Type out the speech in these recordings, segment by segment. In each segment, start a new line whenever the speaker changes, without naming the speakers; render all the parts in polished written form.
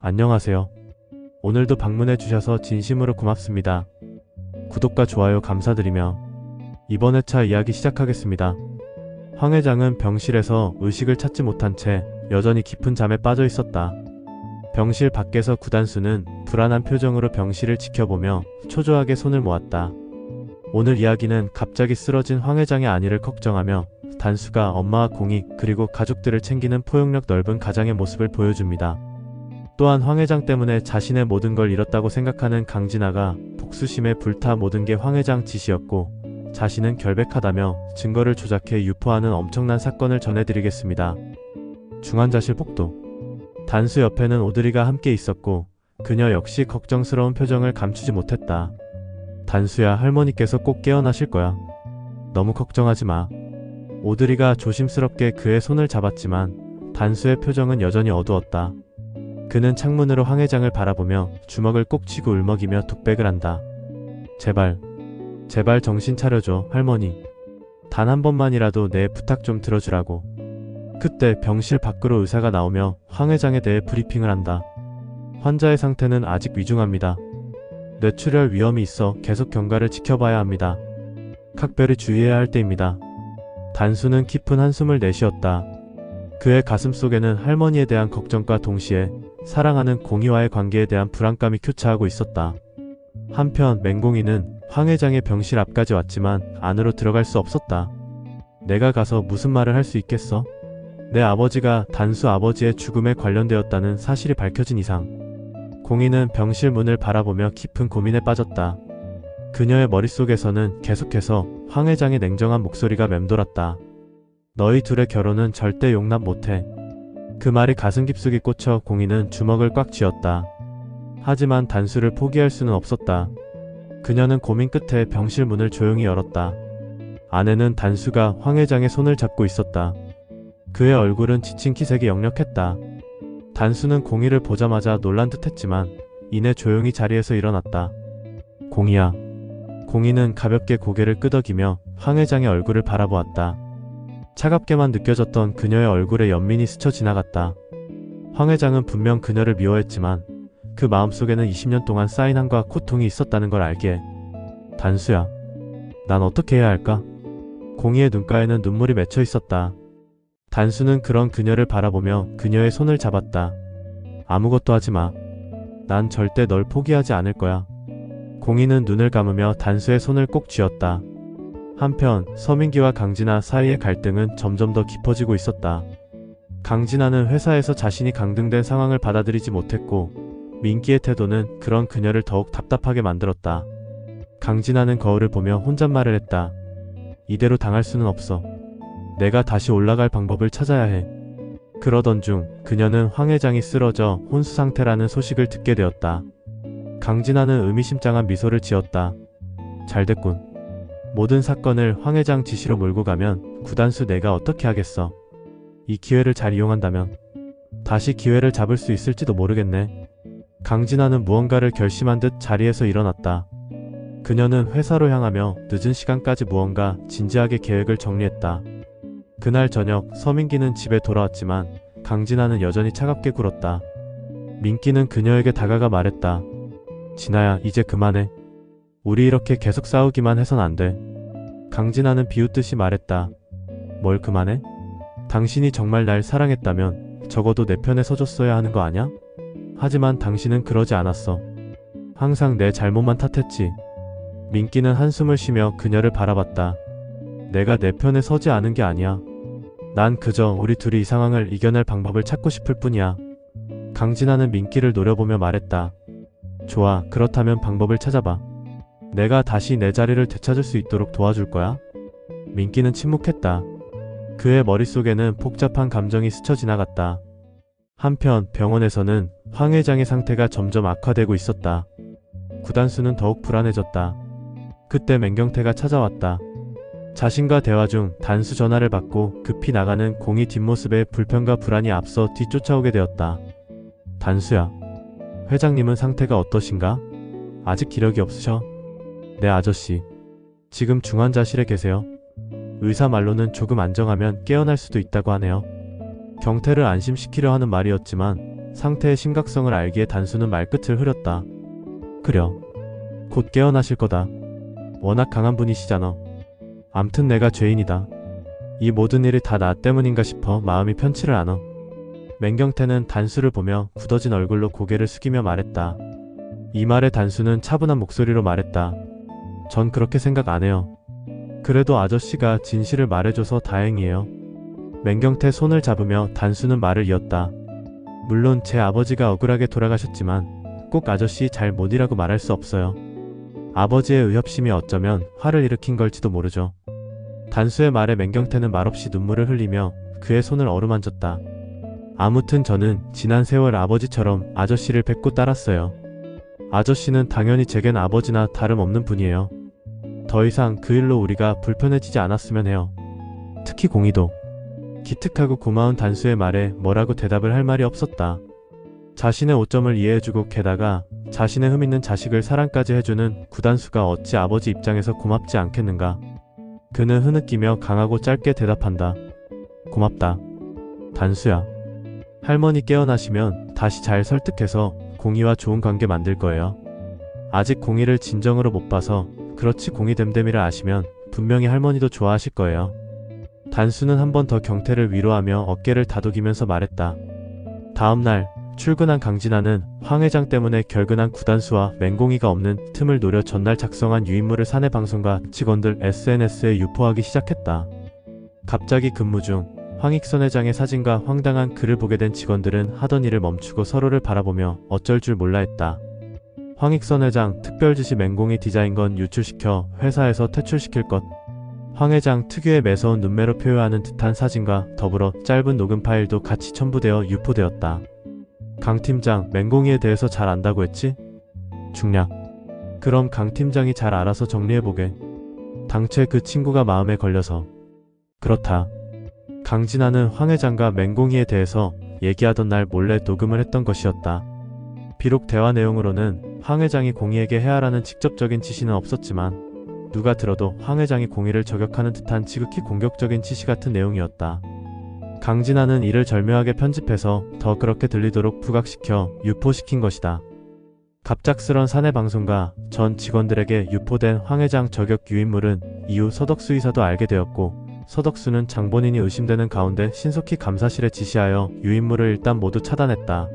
안녕하세요. 오늘도 방문해 주셔서 진심으로 고맙습니다. 구독과 좋아요 감사드리며 이번 회차 이야기 시작하겠습니다. 황 회장은 병실에서 의식을 찾지 못한 채 여전히 깊은 잠에 빠져 있었다. 병실 밖에서 구단수는 불안한 표정으로 병실을 지켜보며 초조하게 손을 모았다. 오늘 이야기는 갑자기 쓰러진 황 회장의 안위를 걱정하며 단수가 엄마와 공익 그리고 가족들을 챙기는 포용력 넓은 가장의 모습을 보여줍니다. 또한 황 회장 때문에 자신의 모든 걸 잃었다고 생각하는 강진아가 복수심에 불타 모든 게 황 회장 짓이었고 자신은 결백하다며 증거를 조작해 유포하는 엄청난 사건을 전해드리겠습니다. 중환자실 폭도. 단수 옆에는 오드리가 함께 있었고 그녀 역시 걱정스러운 표정을 감추지 못했다. 단수야, 할머니께서 꼭 깨어나실 거야. 너무 걱정하지 마. 오드리가 조심스럽게 그의 손을 잡았지만 단수의 표정은 여전히 어두웠다. 그는 창문으로 황 회장을 바라보며 주먹을 꼭 쥐고 울먹이며 독백을 한다. 제발 정신 차려줘, 할머니. 단 한 번만이라도 내 부탁 좀 들어주라고. 그때 병실 밖으로 의사가 나오며 황 회장에 대해 브리핑을 한다. 환자의 상태는 아직 위중합니다. 뇌출혈 위험이 있어 계속 경과를 지켜봐야 합니다. 각별히 주의해야 할 때입니다. 단수는 깊은 한숨을 내쉬었다. 그의 가슴 속에는 할머니에 대한 걱정과 동시에 사랑하는 공이와의 관계에 대한 불안감이 교차하고 있었다. 한편 맹공이는 황 회장의 병실 앞까지 왔지만 안으로 들어갈 수 없었다. 내가 가서 무슨 말을 할 수 있겠어? 내 아버지가 단수 아버지의 죽음에 관련되었다는 사실이 밝혀진 이상. 공이는 병실 문을 바라보며 깊은 고민에 빠졌다. 그녀의 머릿속에서는 계속해서 황 회장의 냉정한 목소리가 맴돌았다. 너희 둘의 결혼은 절대 용납 못해. 그 말이 가슴 깊숙이 꽂혀 공이는 주먹을 꽉 쥐었다. 하지만 단수를 포기할 수는 없었다. 그녀는 고민 끝에 병실 문을 조용히 열었다. 안에는 단수가 황 회장의 손을 잡고 있었다. 그의 얼굴은 지친 기색이 역력했다. 단수는 공이를 보자마자 놀란 듯 했지만 이내 조용히 자리에서 일어났다. 공이야. 공이는 가볍게 고개를 끄덕이며 황 회장의 얼굴을 바라보았다. 차갑게만 느껴졌던 그녀의 얼굴에 연민이 스쳐 지나갔다. 황 회장은 분명 그녀를 미워했지만 그 마음속에는 20년 동안 쌓인 한과 고통이 있었다는 걸 알기에. 단수야. 난 어떻게 해야 할까? 공이의 눈가에는 눈물이 맺혀 있었다. 단수는 그런 그녀를 바라보며 그녀의 손을 잡았다. 아무것도 하지 마. 난 절대 널 포기하지 않을 거야. 공이는 눈을 감으며 단수의 손을 꼭 쥐었다. 한편 서민기와 강진아 사이의 갈등은 점점 더 깊어지고 있었다. 강진아는 회사에서 자신이 강등된 상황을 받아들이지 못했고 민기의 태도는 그런 그녀를 더욱 답답하게 만들었다. 강진아는 거울을 보며 혼잣말을 했다. 이대로 당할 수는 없어. 내가 다시 올라갈 방법을 찾아야 해. 그러던 중 그녀는 황 회장이 쓰러져 혼수 상태라는 소식을 듣게 되었다. 강진아는 의미심장한 미소를 지었다. 잘됐군. 모든 사건을 황 회장 지시로 몰고 가면 구단수 내가 어떻게 하겠어. 이 기회를 잘 이용한다면 다시 기회를 잡을 수 있을지도 모르겠네. 강진아는 무언가를 결심한 듯 자리에서 일어났다. 그녀는 회사로 향하며 늦은 시간까지 무언가 진지하게 계획을 정리했다. 그날 저녁 서민기는 집에 돌아왔지만 강진아는 여전히 차갑게 굴었다. 민기는 그녀에게 다가가 말했다. 진아야, 이제 그만해. 우리 이렇게 계속 싸우기만 해선 안 돼. 강진아는 비웃듯이 말했다. 뭘 그만해? 당신이 정말 날 사랑했다면 적어도 내 편에 서줬어야 하는 거 아냐? 하지만 당신은 그러지 않았어. 항상 내 잘못만 탓했지. 민기는 한숨을 쉬며 그녀를 바라봤다. 내가 내 편에 서지 않은 게 아니야. 난 그저 우리 둘이 이 상황을 이겨낼 방법을 찾고 싶을 뿐이야. 강진아는 민기를 노려보며 말했다. 좋아, 그렇다면 방법을 찾아봐. 내가 다시 내 자리를 되찾을 수 있도록 도와줄 거야. 민기는 침묵했다. 그의 머릿속에는 복잡한 감정이 스쳐 지나갔다. 한편 병원에서는 황 회장의 상태가 점점 악화되고 있었다. 구단수는 더욱 불안해졌다. 그때 맹경태가 찾아왔다. 자신과 대화 중 단수 전화를 받고 급히 나가는 공이 뒷모습에 불편과 불안이 앞서 뒤쫓아오게 되었다. 단수야. 회장님은 상태가 어떠신가? 아직 기력이 없으셔? 네 아저씨. 지금 중환자실에 계세요. 의사 말로는 조금 안정하면 깨어날 수도 있다고 하네요. 경태를 안심시키려 하는 말이었지만 상태의 심각성을 알기에 단수는 말끝을 흐렸다. 그려. 곧 깨어나실 거다. 워낙 강한 분이시잖아. 암튼 내가 죄인이다. 이 모든 일이 다 나 때문인가 싶어 마음이 편치를 않아. 맹경태는 단수를 보며 굳어진 얼굴로 고개를 숙이며 말했다. 이 말에 단수는 차분한 목소리로 말했다. 전 그렇게 생각 안 해요. 그래도 아저씨가 진실을 말해줘서 다행이에요. 맹경태 손을 잡으며 단수는 말을 이었다. 물론 제 아버지가 억울하게 돌아가셨지만 꼭 아저씨 잘못이라고 말할 수 없어요. 아버지의 의협심이 어쩌면 화를 일으킨 걸지도 모르죠. 단수의 말에 맹경태는 말없이 눈물을 흘리며 그의 손을 어루만졌다. 아무튼 저는 지난 세월 아버지처럼 아저씨를 뵙고 따랐어요. 아저씨는 당연히 제겐 아버지나 다름없는 분이에요. 더 이상 그 일로 우리가 불편해지지 않았으면 해요. 특히 공이도. 기특하고 고마운 단수의 말에 뭐라고 대답을 할 말이 없었다. 자신의 오점을 이해해주고 게다가 자신의 흠있는 자식을 사랑까지 해주는 구단수가 어찌 아버지 입장에서 고맙지 않겠는가. 그는 흐느끼며 강하고 짧게 대답한다. 고맙다. 단수야. 할머니 깨어나시면 다시 잘 설득해서 공이와 좋은 관계 만들 거예요. 아직 공이를 진정으로 못 봐서 그렇지 공이 됨됨이라 아시면 분명히 할머니도 좋아하실 거예요. 단수는 한 번 더 경태를 위로하며 어깨를 다독이면서 말했다. 다음날 출근한 강진아는 황 회장 때문에 결근한 구단수와 맹공이가 없는 틈을 노려 전날 작성한 유인물을 사내 방송과 직원들 SNS에 유포하기 시작했다. 갑자기 근무 중 황익선 회장의 사진과 황당한 글을 보게 된 직원들은 하던 일을 멈추고 서로를 바라보며 어쩔 줄 몰라 했다. 황익선 회장 특별 지시 맹공이 디자인 건 유출시켜 회사에서 퇴출시킬 것. 황 회장 특유의 매서운 눈매로 표현하는 듯한 사진과 더불어 짧은 녹음 파일도 같이 첨부되어 유포되었다. 강 팀장, 맹공이에 대해서 잘 안다고 했지? 중략. 그럼 강 팀장이 잘 알아서 정리해보게. 당최 그 친구가 마음에 걸려서. 그렇다. 강진아는 황 회장과 맹공이에 대해서 얘기하던 날 몰래 녹음을 했던 것이었다. 비록 대화 내용으로는 황 회장이 공이에게 해하라는 직접적인 지시는 없었지만 누가 들어도 황 회장이 공이를 저격하는 듯한 지극히 공격적인 지시 같은 내용이었다. 강진아는 이를 절묘하게 편집해서 더 그렇게 들리도록 부각시켜 유포시킨 것이다. 갑작스런 사내 방송과 전 직원들에게 유포된 황 회장 저격 유인물은 이후 서덕수 이사도 알게 되었고 서덕수는 장본인이 의심되는 가운데 신속히 감사실에 지시하여 유인물을 일단 모두 차단했다.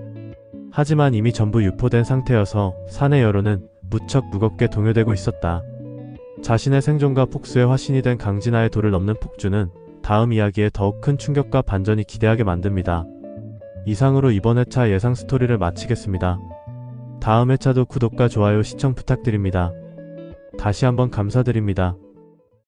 하지만 이미 전부 유포된 상태여서 사내 여론은 무척 무겁게 동요되고 있었다. 자신의 생존과 복수의 화신이 된 강진아의 도를 넘는 폭주는 다음 이야기에 더욱 큰 충격과 반전이 기대하게 만듭니다. 이상으로 이번 회차 예상 스토리를 마치겠습니다. 다음 회차도 구독과 좋아요 시청 부탁드립니다. 다시 한번 감사드립니다.